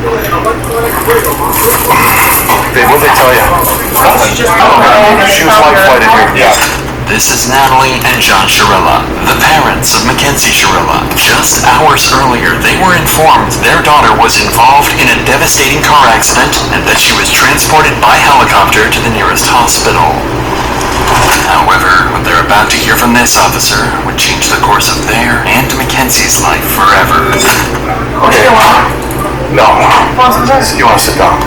Babe, what'd they tell you? Nothing. She was light flighted here. Yeah. This is Natalie and John Shirilla, the parents of Mackenzie Shirilla. Just hours earlier, they were informed their daughter was involved in a devastating car accident and that she was transported by helicopter to the nearest hospital. However, what they're about to hear from this officer would change the course of their and Mackenzie's life forever. Okay. No. You want to sit down?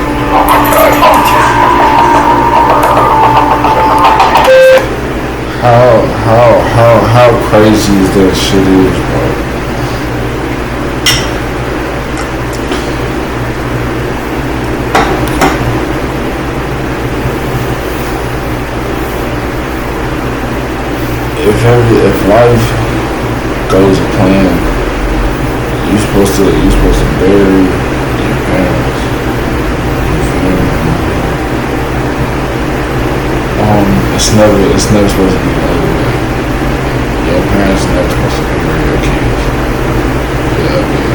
How crazy is that shit is, bro? If life goes to plan, you're supposed to bury your parents. You feel me? It's never supposed to be the other way. Your parents are never supposed to bury your kids. Yeah, man.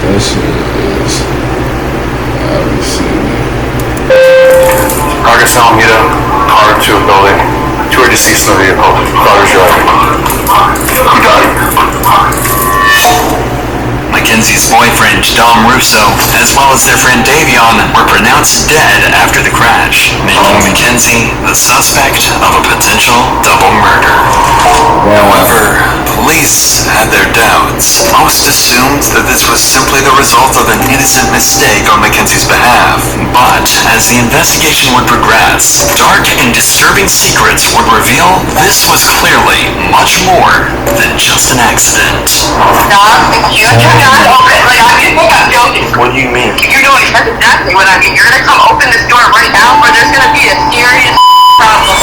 That shit is obviously. Carter's telling you to car to a building. Two are deceased in the vehicle. Carter's driving. Who died? Mackenzie's boyfriend, Dom Russo, as well as their friend Davion, were pronounced dead after the crash, making Mackenzie the suspect of a potential double murder. However, police had their doubts. Most assumed that this was simply the result of an innocent mistake on Mackenzie's behalf. But as the investigation would progress, dark and disturbing secrets would reveal this was clearly much more than just an accident. Dom, you turn on open. Like, you think I'm joking. What do you mean? You're doing exactly what I mean. You're gonna come open this door right now, or there's gonna be a serious problem.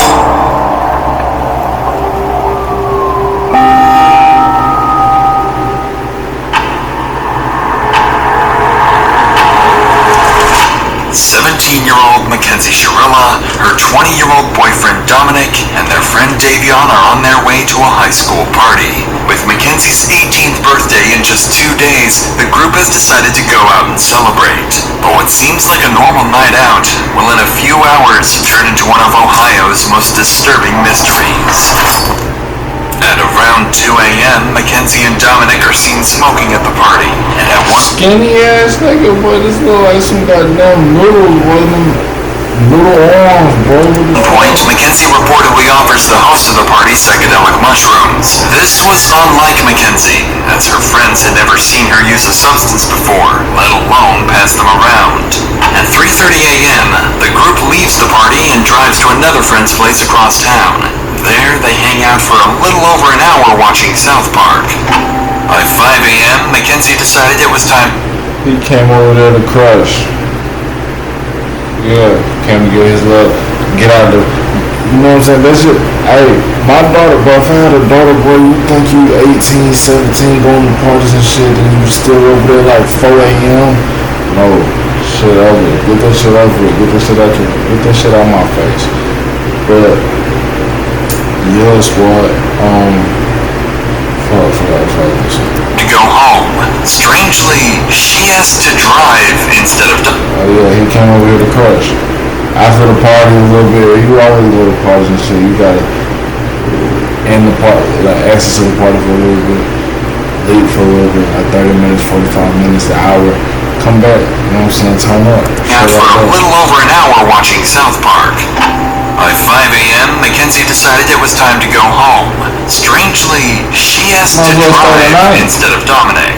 17-year-old Mackenzie Shirilla, her 20-year-old boyfriend Dominic, and their friend Davion are on their way to a high school party. With Mackenzie's 18th birthday in just 2 days, the group has decided to go out and celebrate. But what seems like a normal night out will in a few hours turn into one of Ohio's most disturbing mysteries. At around 2 a.m., Mackenzie and Dominic are seen smoking at the party, and at one Skinny ass nigga, boy, this look like some goddamn noodles, boy, them noodle arms, bro. point, Mackenzie reportedly offers the host of the party psychedelic mushrooms. This was unlike Mackenzie, as her friends had never seen her use a substance before, let alone pass them around. At 3:30 a.m., the group leaves the party and drives to another friend's place across town. There, they hang out for a little over an hour watching South Park. By 5 a.m., Mackenzie decided it was time. He came over there to crush. Yeah, came to get his love. Get out of the. You know what I'm saying? That's it. Hey, my daughter, bro, if I had a daughter, bro, you think you 18, 17, going to parties and shit, and you still over there like 4 a.m.? No, shit over. Get that shit over. Get that shit out. Get that shit out my face. But yeah, squad. To go home. Strangely, she has to drive instead of. Oh yeah, he came over here to crush. After the party a little bit, you always go to parties and shit. You gotta end the party, like access to the party for a little bit, leave for a little bit, like 30 minutes, 45 minutes, an hour. Come back, you know what I'm saying? Turn up. Yeah, for a little over an hour watching South Park. By 5 a.m., Mackenzie decided it was time to go home. Strangely, she has to drive instead of Dominic.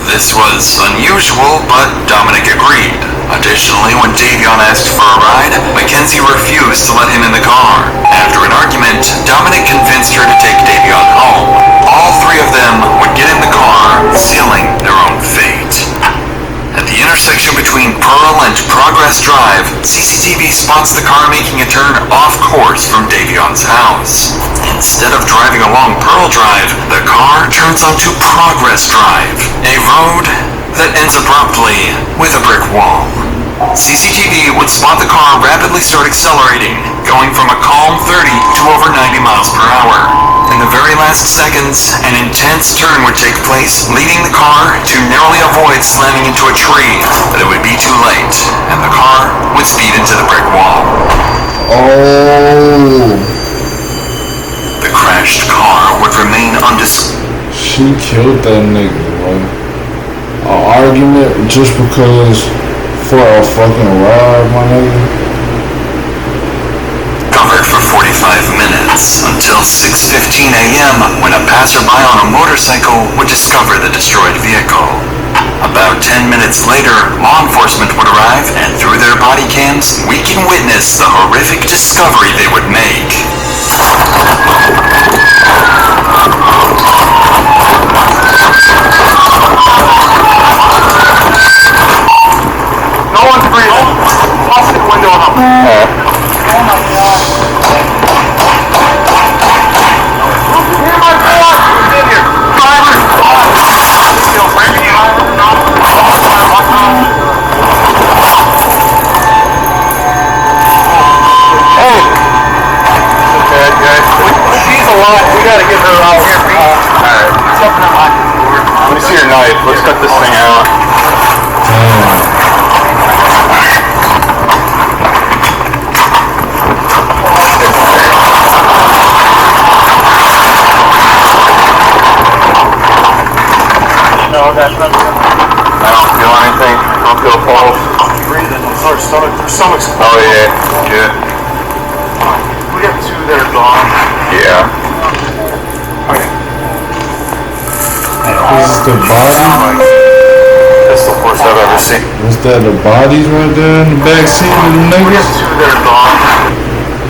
This was unusual, but Dominic agreed. Additionally, when Davion asked for a ride, Mackenzie refused to let him in the car. After an argument, Dominic convinced her to take Davion home. All three of them would get in the car, sealing their own fate. At the intersection between Pearl and Progress Drive, CCTV spots the car making a turn off course from Davion's house. Instead of driving along Pearl Drive, the car turns onto Progress Drive, a road that ends abruptly with a brick wall. CCTV would spot the car rapidly start accelerating, going from a calm 30 to over 90 miles per hour. in the very last seconds, an intense turn would take place, leading the car to narrowly avoid slamming into a tree. But it would be too late, and the car would speed into the brick wall. Oh. The crashed car would remain undiscovered. She killed that nigga, bro. An argument just because for a fucking ride, my nigga. For 45 minutes until 6:15 a.m. when a passerby on a motorcycle would discover the destroyed vehicle. About 10 minutes later, law enforcement would arrive, and through their body cams, we can witness the horrific discovery they would make. No one's breathing. Bust the window up. Oh my god. Here's my boy. Who's in here? Driver. Still breathing. Hey. Bad guy. She's alive. We gotta get her out here. Alright. Something on my floor. Let me see your knife. Let's cut this thing out. I don't feel anything. I don't feel a pulse. Breathing. Her stomach's. Oh yeah. Yeah. We got two that are gone. Yeah. Okay. This is the body? That's the worst I've ever seen. Was that the bodies right there in the back seat of the niggas? We got two that are gone.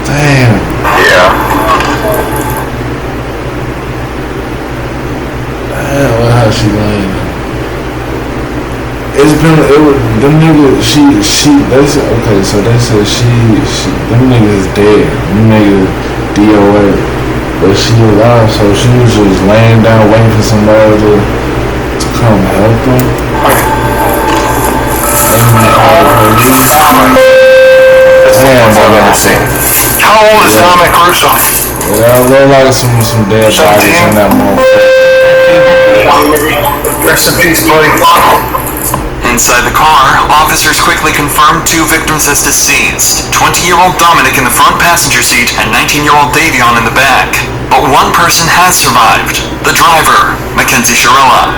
Damn. Yeah. Damn, look how she laying there. It's been, them niggas, they said, okay, so they said them niggas dead. Them niggas DOA. But she alive, so she was just laying down waiting for somebody to come help them. Damn, what I've ever seen. How old is Dominic Russo? Yeah, there like some dead bodies in that motherfucker. Rest in peace, buddy. Inside the car, officers quickly confirmed two victims as deceased, 20-year-old Dominic in the front passenger seat and 19-year-old Davion in the back. But one person has survived, the driver, Mackenzie Shirella.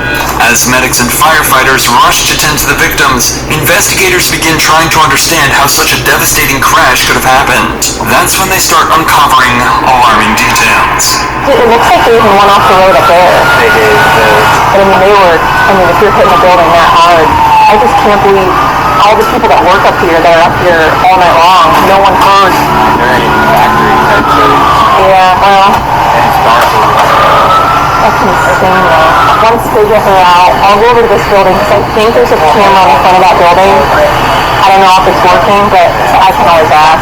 As medics and firefighters rush to tend to the victims, investigators begin trying to understand how such a devastating crash could have happened. That's when they start uncovering alarming details. It looks like they even went off the road up there. They did. But if you're hitting the building that hard, I just can't believe all the people that work up here that are up here all night long, no one heard. They're in factory type shit. Yeah, well, And it's dark. that's insane though. Once they get her out, I'll go over to this building because I think there's a camera in front of that building. I don't know if it's working, but I can always ask.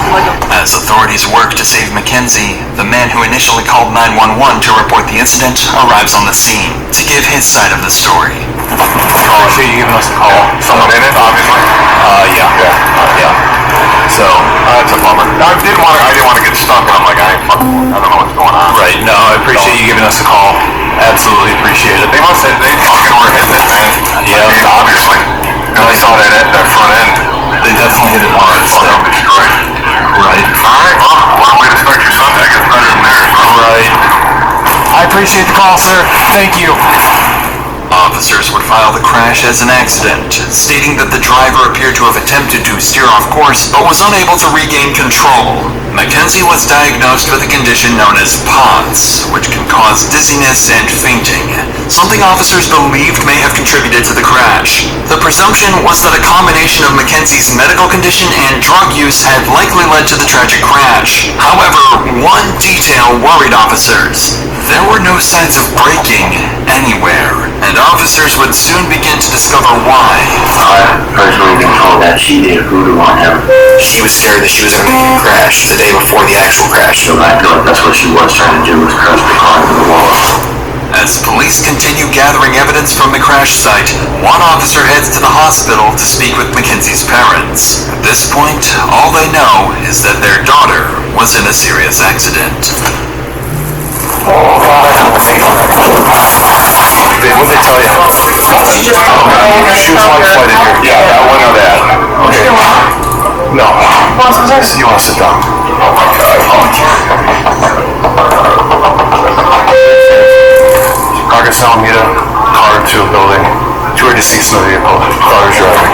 As authorities work to save Mackenzie, the man who initially called 911 to report the incident arrives on the scene to give his side of the story. Appreciate you giving us a call. Someone in it, obviously. Yeah. So that's a bummer. I didn't want to get stuck. I'm like, I don't know what's going on. Right. No, I appreciate you giving us a call. Absolutely appreciate it. They must have. They fucking were hitting it, man. Yeah. I mean, obviously. And I saw that front end. They definitely hit it hard, so. Destroyed. Right. All right. Well, what a way to start your Sunday. I guess better than theirs. Right. I appreciate the call, sir. Thank you. Officers would file the crash as an accident, stating that the driver appeared to have attempted to steer off course but was unable to regain control. Mackenzie was diagnosed with a condition known as POTS, which can cause dizziness and fainting, something officers believed may have contributed to the crash. The presumption was that a combination of Mackenzie's medical condition and drug use had likely led to the tragic crash. However, one detail worried officers. There were no signs of braking anywhere, and officers would soon begin to discover why. I personally been told that she did voodoo on him. She was scared that she was going to make him crash the day before the actual crash. So I feel like that's what she was trying to do, was crush the car into the wall. As police continue gathering evidence from the crash site, one officer heads to the hospital to speak with Mackenzie's parents. At this point, all they know is that their daughter was in a serious accident. What did they tell you? She was on flight in here. Yeah, I went on that. Okay. No. You want to sit down? Oh my God. August Alameda, car to a building. 2 are deceased in the vehicle. Car is driving.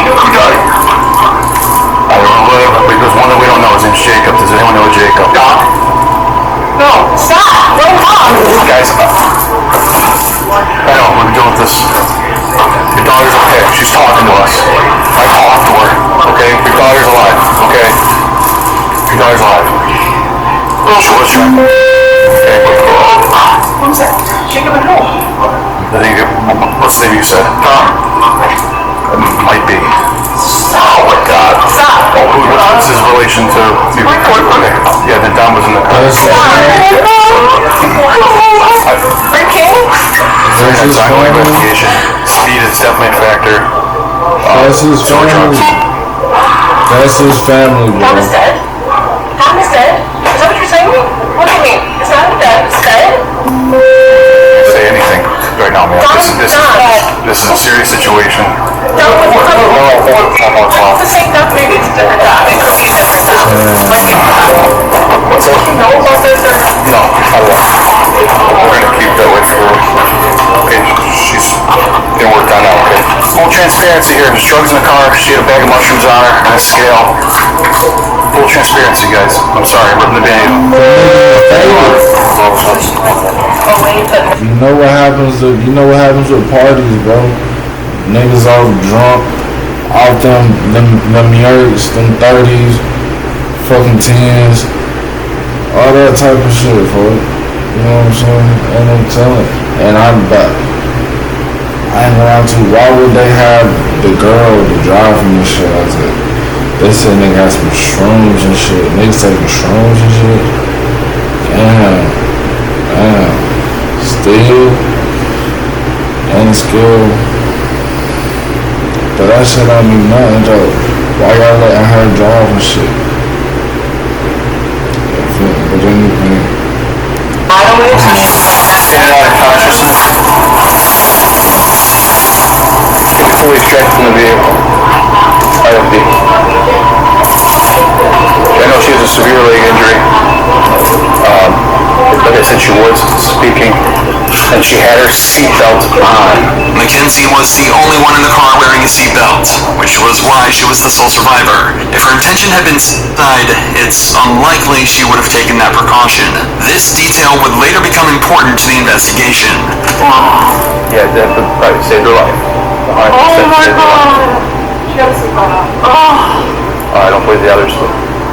Who died? I don't know who, because one that we don't know, his name's Jacob. Does anyone know Jacob? No, stop! Don't talk! Guys, I know, we're dealing with this. Your daughter's okay. She's talking to us. I talked to her. Okay? Your daughter's alive. Okay? Your daughter's alive. She was trying. Okay? Who's that? Jacob and who? I think, what's the name you said? It might be. Oh my God. Stop! What's his relation to you? Okay. Yeah, then Don was in the car. Speed is definitely a factor. That's his family. That's his family, bro. Tom is dead? Tom is dead? Is that what you're saying? What do you mean? It's not dead. It's dead? Say anything right now, man. This is a serious situation. No, it's the same stuff. Maybe it's different. It could be different. What's that? You know about this or? No, I won't. We're gonna keep that way for her. Okay, she's gonna work on that, okay? Full transparency here. There's drugs in the car. She had a bag of mushrooms on her and a scale. Full transparency, guys. I'm sorry, I'm ripping the band. You know what happens with parties, bro. Niggas all drunk, off them yurts, them 30s, fucking 10s, all that type of shit, bro. You know what I'm saying? And I'm telling, and I ain't gonna lie to you, why would they have the girl to drive from this shit like that? They said they got some shrooms and shit. Niggas taking shrooms and shit. Damn. Still, and skill. But that shit don't mean nothing, though. Why y'all letting her drive and shit? But then you can... I don't know. In and out of consciousness. Fully checked in the vehicle. IOP. I know she has a severe leg injury. Like I said, she was speaking, and she had her seatbelt on. Mackenzie was the only one in the car wearing a seatbelt, which was why she was the sole survivor. If her intention had been suicide, it's unlikely she would have taken that precaution. This detail would later become important to the investigation. Yeah, that would probably saved her life. 100% Oh my saved her life. God! She got a seatbelt on. I don't believe the others.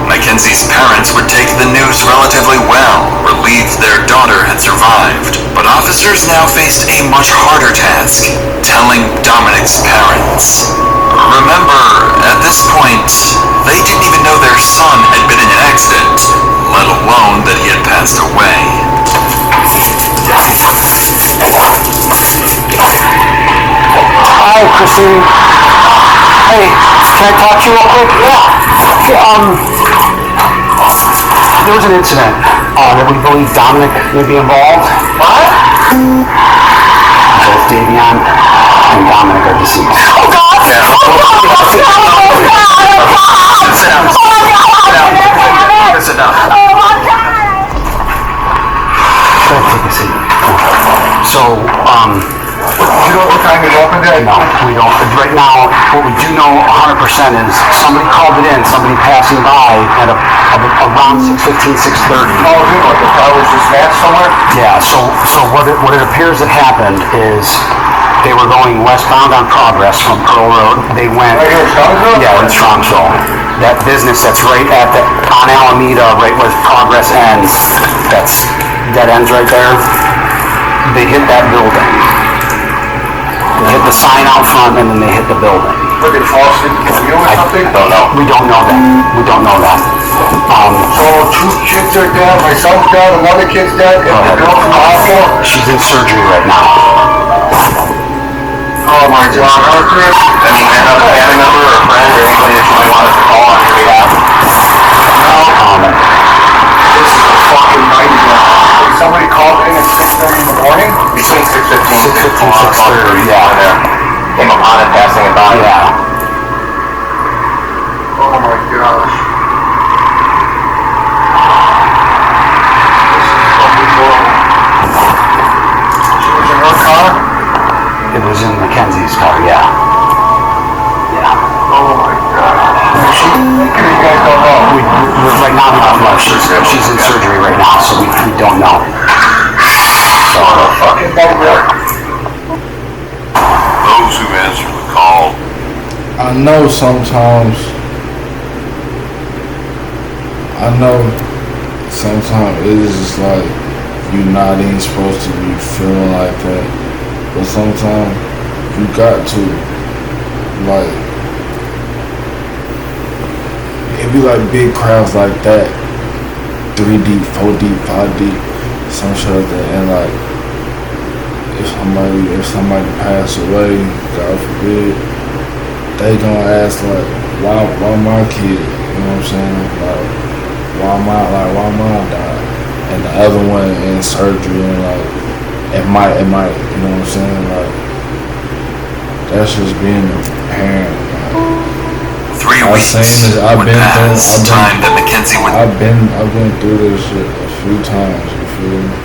Mackenzie's parents would take the news relatively well, relieved their daughter had survived. But officers now faced a much harder task, telling Dominic's parents. Remember, at this point, they didn't even know their son had been in an accident, let alone that he had passed away. Hi, Christine. Hey, can I talk to you real quick? Yeah. There was an incident that we believe Dominic may be involved. What? Both Davion and Dominic are deceased. Oh God! Yeah. Oh God! Oh God! Sit down. Oh my God! Sit down. Oh my God! Go take a seat. So, You know what time is open today? no, we don't. Right now, what we do know 100% is somebody called it in, somebody passing by at around 6:15, 6:30. Oh, you know, the car was just that somewhere? Yeah, so what it appears that happened is they were going westbound on Progress from Pearl Road. They went... Right here in Strongsville? Yeah, in Strongsville. That business that's right on Alameda, right where Progress ends, that ends right there. They hit that building. They hit the sign out front and then they hit the building. Were they false in view or something? I don't know. We don't know that. So 2 kids are dead, myself dead, another kid's dead, and the girl from the hospital? She's in surgery right now. Oh my God, Arthur. And you have a family member or a friend or anybody that you might want us to call on your behalf? No. This is a fucking nightmare. somebody called in at 6:30 in the morning? Between 6:15 and 6:30, yeah. Came upon it, passing it by. Yeah. Oh my gosh. She was in her car? It was in Mackenzie's car, yeah. Yeah. Oh my gosh. Is she thinking you guys don't know? Right now, we don't know. She's in surgery right now, so we don't know. So, fucking nightmare. Those who answer the call. I know sometimes it's just like you're not even supposed to be feeling like that, but sometimes you got to, like, it be like big crowds like that, 3 deep, 4 deep, 5 deep, some shit like that, and like if somebody pass away, God forbid, they gonna ask like, why my kid? You know what I'm saying? Like, why mine died? And the other one in surgery, and like, it might, you know what I'm saying? Like, that's just being a parent. Like, 3 weeks would pass, time that Mackenzie would... I've been through this shit a few times, you feel me?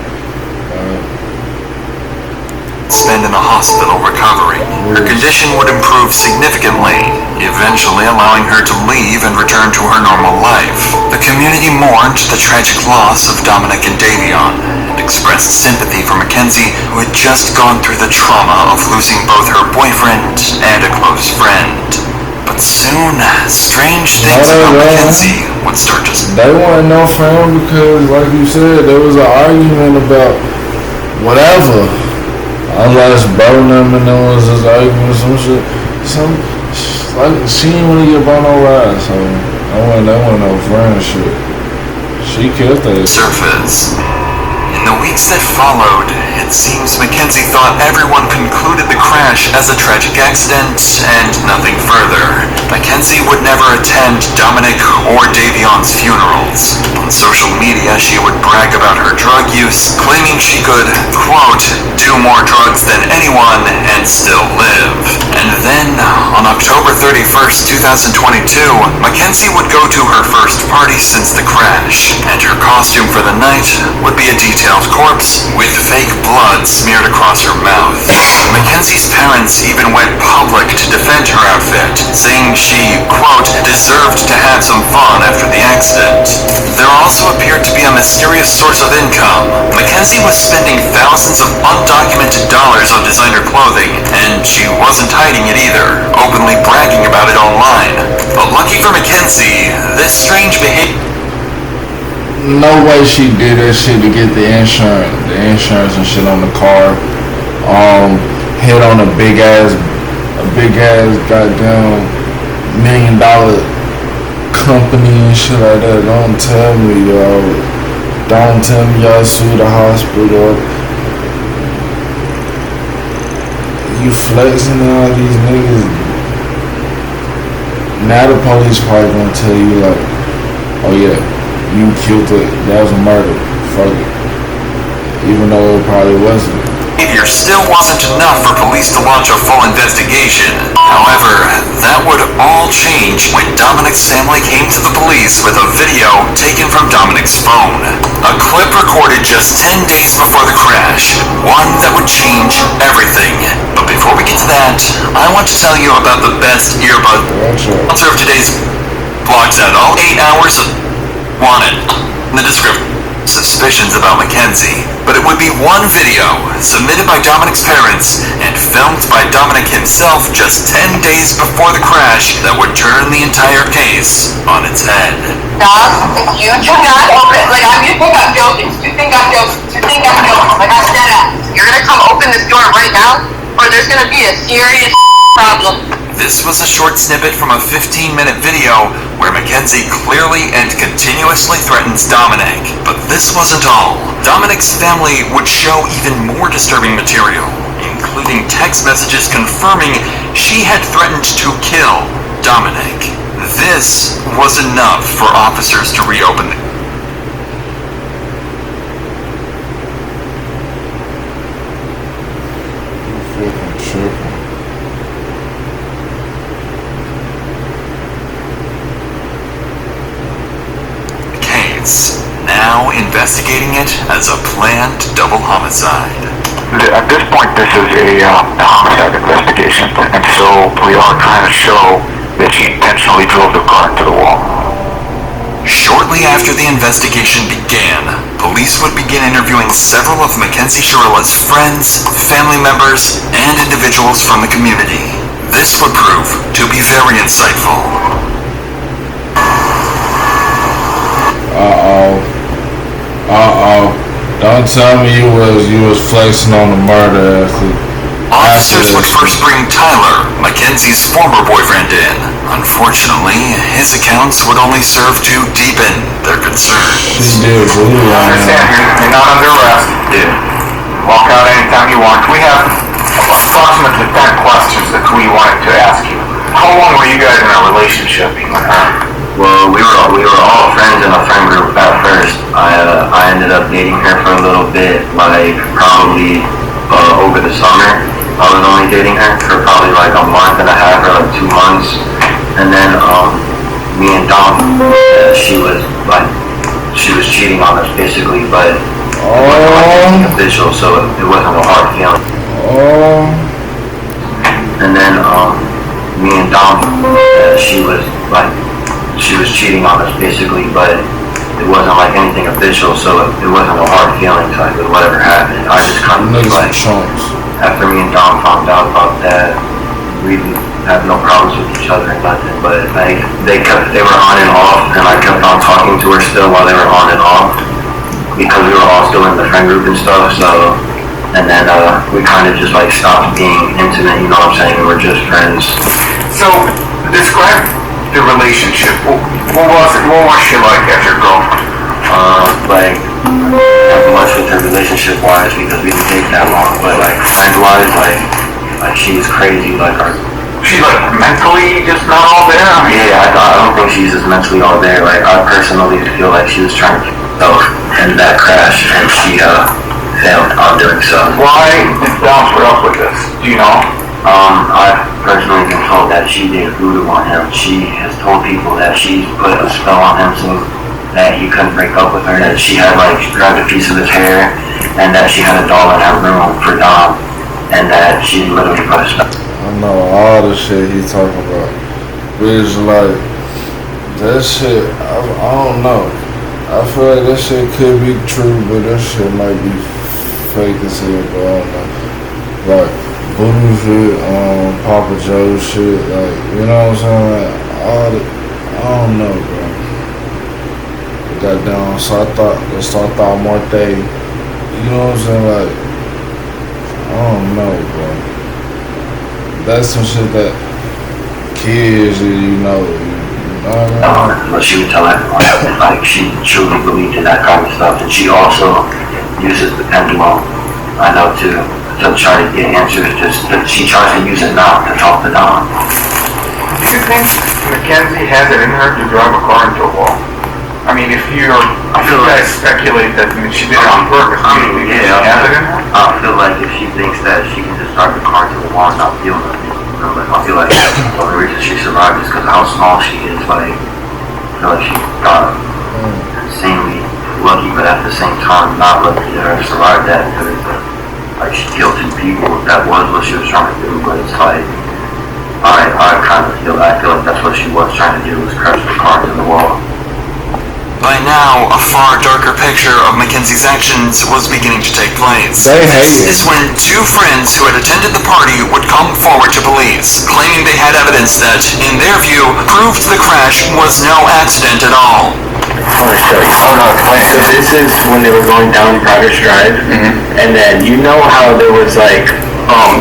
spend in the hospital recovering. Her condition would improve significantly, eventually allowing her to leave and return to her normal life. The community mourned the tragic loss of Dominic and Davion and expressed sympathy for Mackenzie, who had just gone through the trauma of losing both her boyfriend and a close friend. But soon, strange things about Mackenzie would start to... They weren't no friend because, like you said, there was an argument about whatever. Unless bro them and there was this argument, some shit. Like, she didn't want to get brought no ride, so that wasn't no friend shit. She killed that surface. In the weeks that followed, it seems Mackenzie thought everyone concluded the crash as a tragic accident and nothing further. Mackenzie would never attend Dominic or Davion's funerals. On social media, she would brag about her drug use, claiming she could, quote, do more drugs than anyone and still live. And then, on October 31st, 2022, Mackenzie would go to her first party since the crash, and her costume for the night would be a detailed corpse with fake blood smeared across her mouth. Mackenzie's parents even went public to defend her outfit, saying she, quote, deserved to have some fun after the accident. There also appeared to be a mysterious source of income. Mackenzie was spending thousands of undocumented dollars on designer clothing, and she wasn't hiding it either, openly bragging about it online. But lucky for Mackenzie, this strange behavior... No way she did that shit to get the insurance and shit on the car. Hit on a big ass goddamn $1 million company and shit like that. Don't tell me y'all sue the hospital. You flexing on these niggas. Now the police probably gonna tell you like, oh yeah, you killed it, that was a murder, fuck it. Even though it probably wasn't. Behavior still wasn't enough for police to launch a full investigation. However, that would all change when Dominic's family came to the police with a video taken from Dominic's phone. A clip recorded just 10 days before the crash, one that would change everything. But before we get to that, I want to tell you about the best earbud sponsor of today's blog set. All 8 hours of wanted in the description. Suspicions about Mackenzie, but it would be one video submitted by Dominic's parents and filmed by Dominic himself just 10 days before the crash that would turn the entire case on its head. Dog, you do not open, like, you think I'm joking, like I said, you're gonna come open this door right now, or there's gonna be a serious problem. This was a short snippet from a 15-minute video where Mackenzie clearly and continuously threatens Dominic. But this wasn't all. Dominic's family would show even more disturbing material, including text messages confirming she had threatened to kill Dominic. This was enough for officers to reopen the evidence, now investigating it as a planned double homicide. At this point, this is a homicide investigation, and so we are trying to show that she intentionally drove the car into the wall. Shortly after the investigation began, police would begin interviewing several of Mackenzie Shirilla's friends, family members, and individuals from the community. This would prove to be very insightful. Don't tell me you was flexing on the murder after Officers would first bring Tyler, Mackenzie's former boyfriend, in. Unfortunately, his accounts would only serve to deepen their concerns. This dude really Understand, you're not under arrest. Yeah. Walk out anytime you want. We have approximately 10 questions that we wanted to ask you. How long were you guys in a relationship with her? Well, we were all friends in a friend group at first. I ended up dating her for a little bit, like probably over the summer. I was only dating her for probably like a month and a half or like 2 months, and then me and Dom, she was cheating on us basically, but it wasn't like anything official, so it wasn't a hard feeling. And then me and Dom, she was cheating on us basically, but it wasn't like anything official, so it wasn't a hard feeling type of whatever happened. I just kind of like, after me and Dom found out about that, we didn't have no problems with each other and nothing, but like they were on and off, and I kept on talking to her still while they were on and off, because we were all still in the friend group and stuff, so, and then we kind of just like stopped being intimate, you know what I'm saying, we were just friends. So, describe the relationship. What was she like as your girlfriend? Like, not much with her relationship-wise because we didn't date that long, but like friend-wise, like she was crazy. Like She's like mentally just not all there. I mean, yeah, I don't think she's just mentally all there. Like I personally feel like she was trying to kill herself in that crash, and she failed on doing so. why did Dom put up with this? Do you know? I've personally been told that she did voodoo on him. She has told people that she put a spell on him so that he couldn't break up with her, that she had like grabbed a piece of his hair, and that she had a doll in her room for Dom, and that she literally put a spell. I know all the shit he talking about. But it's like, that shit, I don't know. I feel like that shit could be true, but that shit might be fake as hell, but I don't know. Like, voodoo shit, Papa Joe shit, like, you know what I'm saying? Like, all the, I don't know, bro. But goddamn, so I thought more thing, you know what I'm saying? Like, I don't know, bro. That's some shit that kids, you know what I mean? But she would tell everyone that like she truly believed in that kind of stuff, and she also uses the pendulum, I know too, to try to get answers. She tries to use it now to talk to Dom. Do you think Mackenzie has it in her to drive a car into a wall? I mean, if you guys speculate that she did it on purpose, do you think she has it in her? I feel like if she thinks that she can just drive the car to the wall and not feel nothing, you know, like I feel like the only reason she survived is because of how small she is. Like, I feel like she got insanely lucky, but at the same time not lucky to her survive that, because like she killed 2 people. That was what she was trying to do, but it's like I feel like that's what she was trying to do, was crash the car into the wall. By now, a far darker picture of Mackenzie's actions was beginning to take place. They hate This it. is when 2 friends who had attended the party would come forward to police, claiming they had evidence that, in their view, proved the crash was no accident at all. I want to show you. Oh no, so this is when they were going down Progress Drive, and then you know how there was like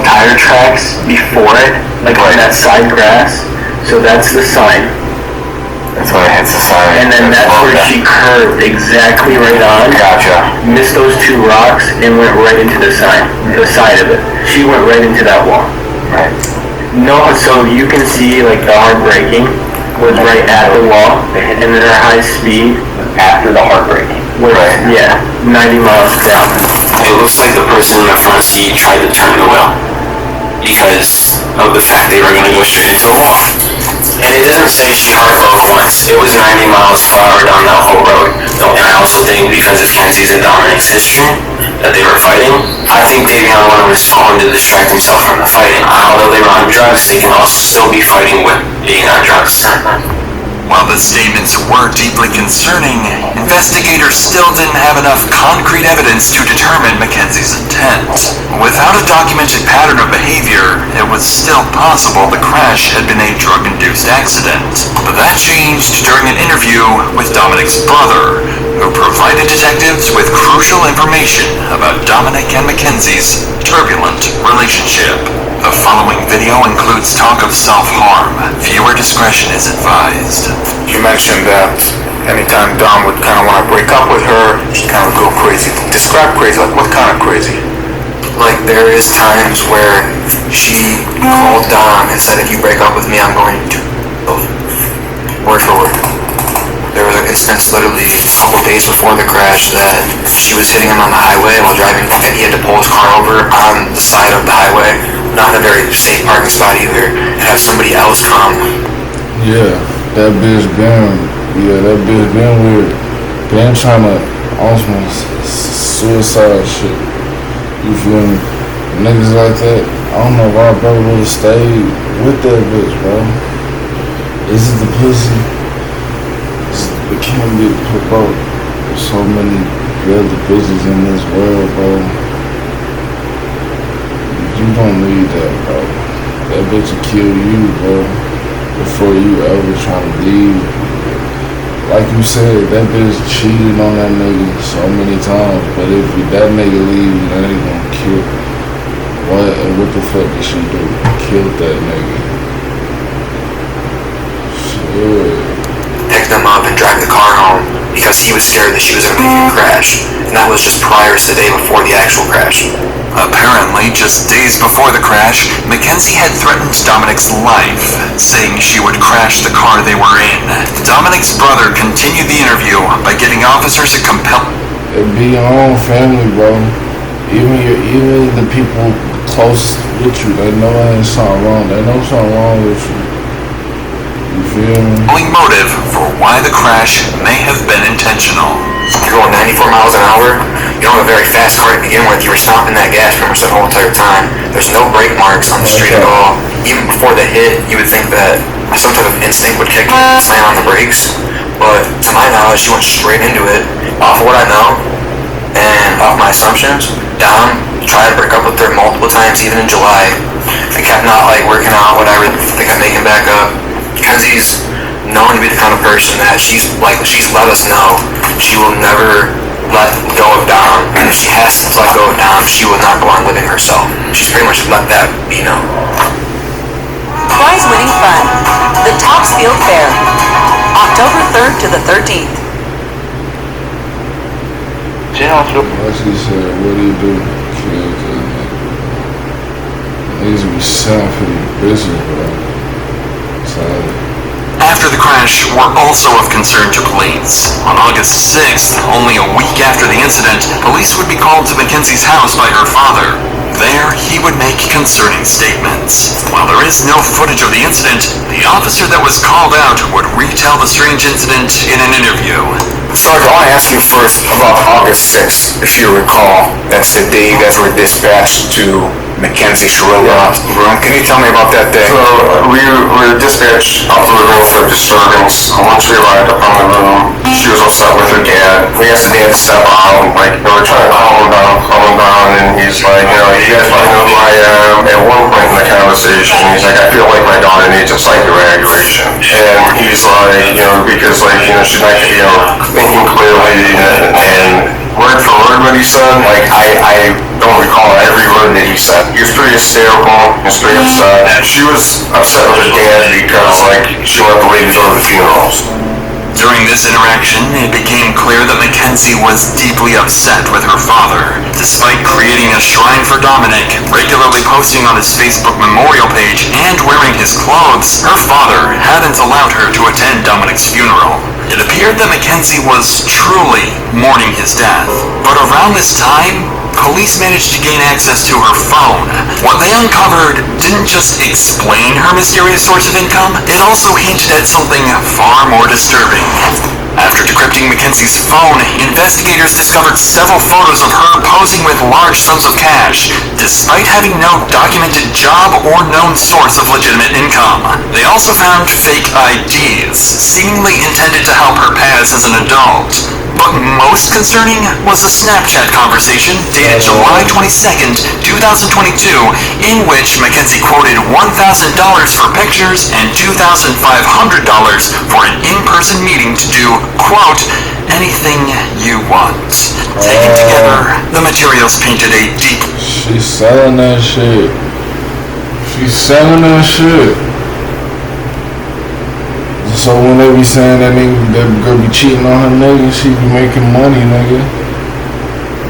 tire tracks before it, like on that side grass. So that's the sign. That's why it hits the sign. And then that's where she curved exactly right on. Gotcha. Missed those 2 rocks and went right into the sign, the side of it. She went right into that wall. Right. No, so you can see like the hard braking was right at the wall, and then her high speed after the hard braking was, yeah, 90 miles per hour. It looks like the person in the front seat tried to turn the wheel because of the fact they were going to go straight into a wall. And it doesn't say she heartbroke once. It was 90 miles per hour down that whole road. And I also think because of Kenzie's and Dominic's history, that they were fighting, I think Davion wanted his phone to distract himself from the fighting. Although they were on drugs, they can also still be fighting with being on drugs. While the statements were deeply concerning, investigators still didn't have enough concrete evidence to determine Mackenzie's intent. Without a documented pattern of behavior, it was still possible the crash had been a drug-induced accident. But that changed during an interview with Dominic's brother, who provided detectives with crucial information about Dominic and Mackenzie's turbulent relationship. The following video includes talk of self-harm. Viewer discretion is advised. You mentioned that anytime Dom would kind of want to break up with her, she'd kind of go crazy. Describe crazy, like what kind of crazy? Like, there is times where she called Dom and said, if you break up with me, I'm going to word for word. There was an instance literally a couple days before the crash that she was hitting him on the highway while driving, and he had to pull his car over on the side of the highway, not in a very safe parking spot either, and have somebody else come. Yeah, that bitch been weird. Been trying to on some suicide shit. You feel me? Niggas like that, I don't know why bro would've stayed with that bitch, bro. Is it the pussy? It can't be put out. There's so many other bitches in this world, bro. You don't need that, bro. That bitch will kill you, bro, before you ever try to leave. Like you said, that bitch cheated on that nigga so many times, but if that nigga leave, then they gonna kill. What the fuck did she do? Killed that nigga. Shit. Pick them up and drive the car home because he was scared that she was going to make him crash. And that was just prior to the day before the actual crash. Apparently, just days before the crash, Mackenzie had threatened Dominic's life, saying she would crash the car they were in. Dominic's brother continued the interview by getting officers to compel... It be your own family, bro. Even the people closest with you, they know ain't something wrong. They know something wrong with you. You feel me? Motive for why the crash may have been intentional. You're going 94 miles an hour. You don't have a very fast car to begin with. You were stomping that gas pretty much the whole entire time. There's no brake marks on the street at all. Even before the hit, you would think that some type of instinct would kick and slam on the brakes. But to my knowledge, she went straight into it. Off of what I know, and off my assumptions, Dom tried to break up with her multiple times, even in July. They kept not like working out, whatever. They kept making back up. Kenzie's known to be the kind of person that she's let us know she will never let go of Dom, and if she has to let go of Dom, she will not go on living herself. She's pretty much let that be known. Prize winning fun. The Topsfield Fair. October 3rd to the 13th. Like she said, what do you do? Kill that nigga. Niggas be selling for these bitches, bro. After the crash were also of concern to police. On August 6th, only a week after the incident, police would be called to Mackenzie's house by her father. There, he would make concerning statements. While there is no footage of the incident, the officer that was called out would retell the strange incident in an interview. Sergeant, I want to ask you first about August 6th, if you recall. That's the day you guys were dispatched to Mackenzie Sharilla's room. Can you tell me about that day? So we were dispatched up to the room for disturbance. Once we arrived up on the room, she was upset with her dad. We asked the dad to step out, like they were trying to calm him down, and he's like, you know, you guys might know who I am. At one point in the conversation, he's like, I feel like my daughter needs a psych evaluation. And he's like, you know, because like, you know, she's not, you know, thinking clearly and word for word what he said, like I don't recall every word that he said. He was pretty hysterical, he was pretty upset. She was upset with her dad because like she wanted the lady to go to the funerals. During this interaction, it became clear that Mackenzie was deeply upset with her father. Despite creating a shrine for Dominic, regularly posting on his Facebook memorial page, and wearing his clothes, her father hadn't allowed her to attend Dominic's funeral. It appeared that Mackenzie was truly mourning his death. But around this time, police managed to gain access to her phone. What they uncovered didn't just explain her mysterious source of income, it also hinted at something far more disturbing. After decrypting Mackenzie's phone, investigators discovered several photos of her posing with large sums of cash, despite having no documented job or known source of legitimate income. They also found fake IDs, seemingly intended to help her pass as an adult. But most concerning was a Snapchat conversation dated July 22nd, 2022, in which Mackenzie quoted $1,000 for pictures and $2,500 for an in-person meeting to do, quote, anything you want. Taken together, the materials painted a deep... She's selling that shit. She's selling that shit. So when they be saying that nigga, that girl be cheating on her nigga, she be making money, nigga.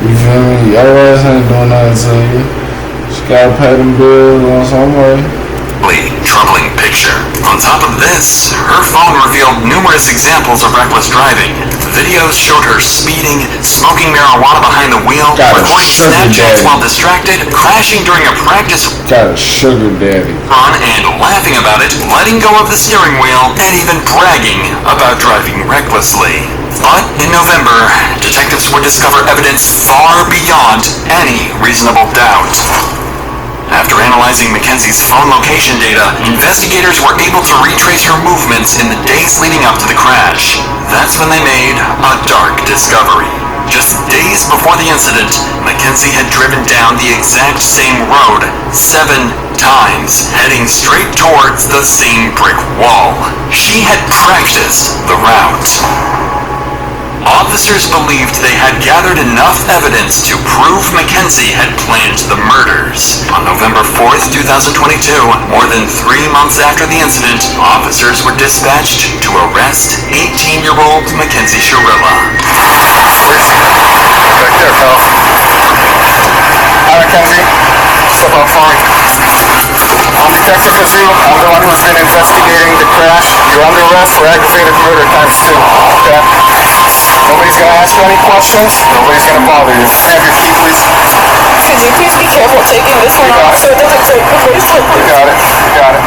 You feel me? Your ass ain't doing nothing to you. She gotta pay them bills on some way. Troubling picture. On top of this, her phone revealed numerous examples of reckless driving. Videos showed her speeding, smoking marijuana behind the wheel, recording Snapchats while distracted, crashing during a practice got a sugar daddy run and laughing about it, letting go of the steering wheel, and even bragging about driving recklessly. But in November, detectives would discover evidence far beyond any reasonable doubt. After analyzing Mackenzie's phone location data, investigators were able to retrace her movements in the days leading up to the crash. That's when they made a dark discovery. Just days before the incident, Mackenzie had driven down the exact same road 7 times, heading straight towards the same brick wall. She had practiced the route. Officers believed they had gathered enough evidence to prove Mackenzie had planned the murders. On November 4th, 2022, more than 3 months after the incident, officers were dispatched to arrest 18-year-old Mackenzie Sharilla. Back there, pal. Hi, Mackenzie. Step up for me. I'm Detective Pursuit. I'm the one who's been investigating the crash. You're under arrest for aggravated murder times 2. Okay? Nobody's gonna ask you any questions. Nobody's gonna bother you. Have your key, please. Could you please be careful taking this one off so it doesn't break the bracelet? You got it. You got it.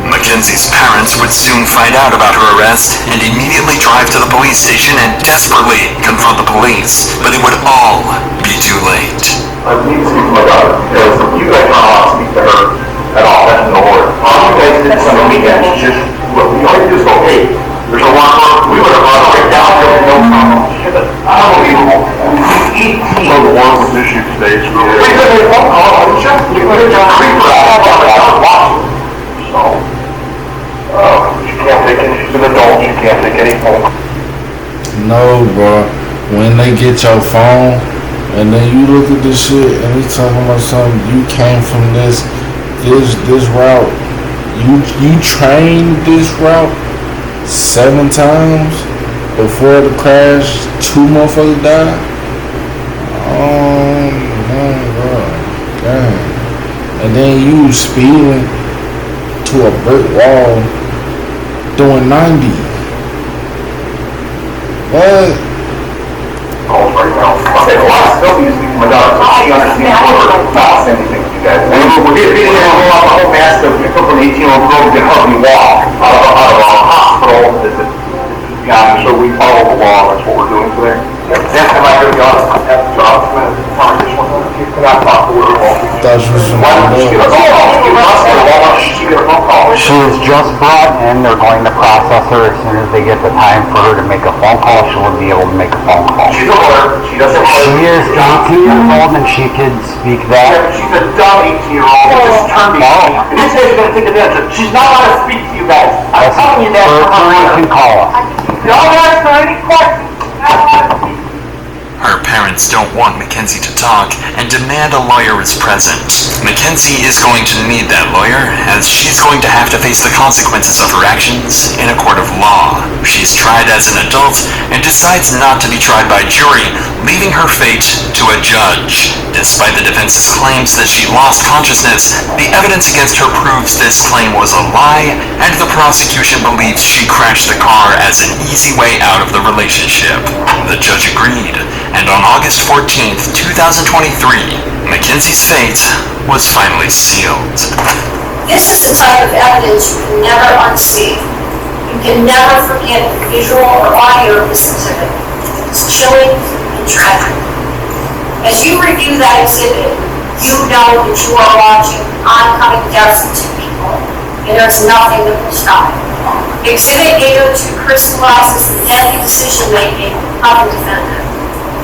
Mackenzie's parents would soon find out about her arrest and immediately drive to the police station and desperately confront the police. But it would all be too late. I need to speak to my daughter, because you guys aren't allowed to speak to her at all. That's no order. All you guys did some weekends, just, look, you know, just go, hey, there's a warrant, we would have brought it right down, there was no problem. Shit, that's unbelievable. 18. So the warrant was issued today, so... We could have phone call, I would check, we could have done a reaper out of Washington. So, you can't take any, she's an adult, you can't take any phone. No, bro. When they get your phone, and then you look at this shit, and we talking about something, you came from this route, you trained this route 7 times before the crash, 2 motherfuckers died. Oh my god, damn. And then you speeding to a brick wall doing 90. What? Right now. Okay, well, I still need to speak to my daughter, so she understands we're not saying anything to you guys. We're getting a whole mass of people from 18-year-old girl who can help me walk out of a hospital. So we follow the law, that's what we're doing today. Thought she was from She was just brought in. They're going to process her. As soon as they get the time for her to make a phone call, she will be able to make a phone call. She's a lawyer. She doesn't She is 18 years old and she could speak that. She's a dumb 18-year-old who just turned me on. And this lady's gonna take advantage of it. She's not allowed to speak to you guys. I'm telling you that Her from attorney her. can call us. Don't ask her any questions. Her parents don't want Mackenzie to talk and demand a lawyer is present. Mackenzie is going to need that lawyer, as she's going to have to face the consequences of her actions in a court of law. She's tried as an adult and decides not to be tried by jury, leaving her fate to a judge. Despite the defense's claims that she lost consciousness, the evidence against her proves this claim was a lie, and the prosecution believes she crashed the car as an easy way out of the relationship. The judge agreed, and on August 14th, 2023, Mackenzie's fate was finally sealed. This is the type of evidence you can never unsee. You can never forget the visual or audio of this exhibit. It's chilling and tragic. As you review that exhibit, you know that you are watching oncoming deaths of two people, and there's nothing that will stop it. Exhibit 802 crystallizes the deadly decision-making of the defendant.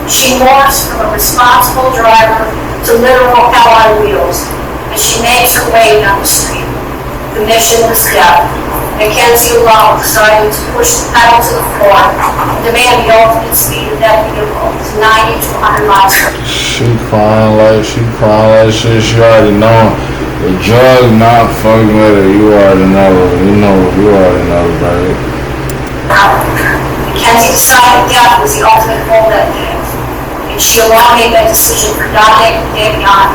She morphs from a responsible driver to literal hell on wheels as she makes her way down the street. The mission was death. Mackenzie alone decided to push the pedal to the floor and demand the ultimate speed of that vehicle to 90 to 100 miles per hour. She crying like shit. She already know the drug not fucking with her. You already know, baby. Mackenzie decided death was the ultimate goal that day, and she alone made that decision for Dominic and Davion,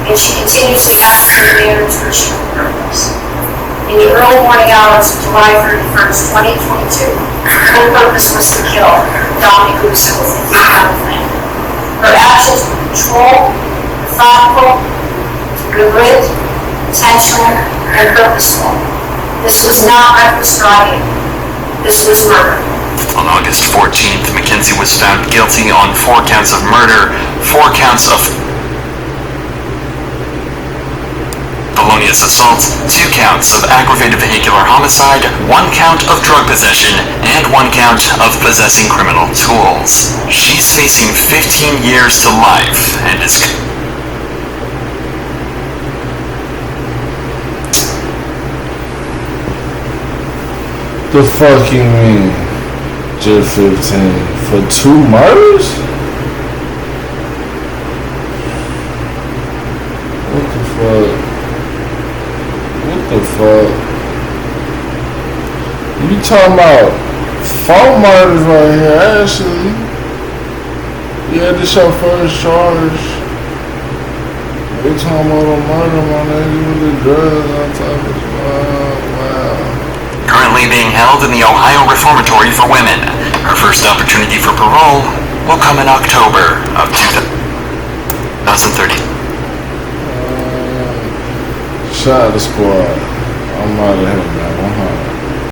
and she continuously acts in a manner to achieve her purpose. In the early morning hours of July 31st, 2022, her purpose was to kill Dominic Russo with a deep plan. Her actions were controlled, methodical, deliberate, intentional, and purposeful. This was not reckless driving. This was murder. On August 14th, Mackenzie was found guilty on 4 counts of murder, 4 counts of felonious assault, 2 counts of aggravated vehicular homicide, 1 count of drug possession, and 1 count of possessing criminal tools. She's facing 15 years to life and is... The fuck you mean? Just 15 for 2 murders? What the fuck? You talking about 4 murders right here, actually. Yeah, this your first charge. We talking about a murder, my nigga, with the drugs on top of wow. Currently being held in the Ohio Reformatory for Women. Her first opportunity for parole will come in October of 2030. Shout out to the squad. I'm out of here, man. 100.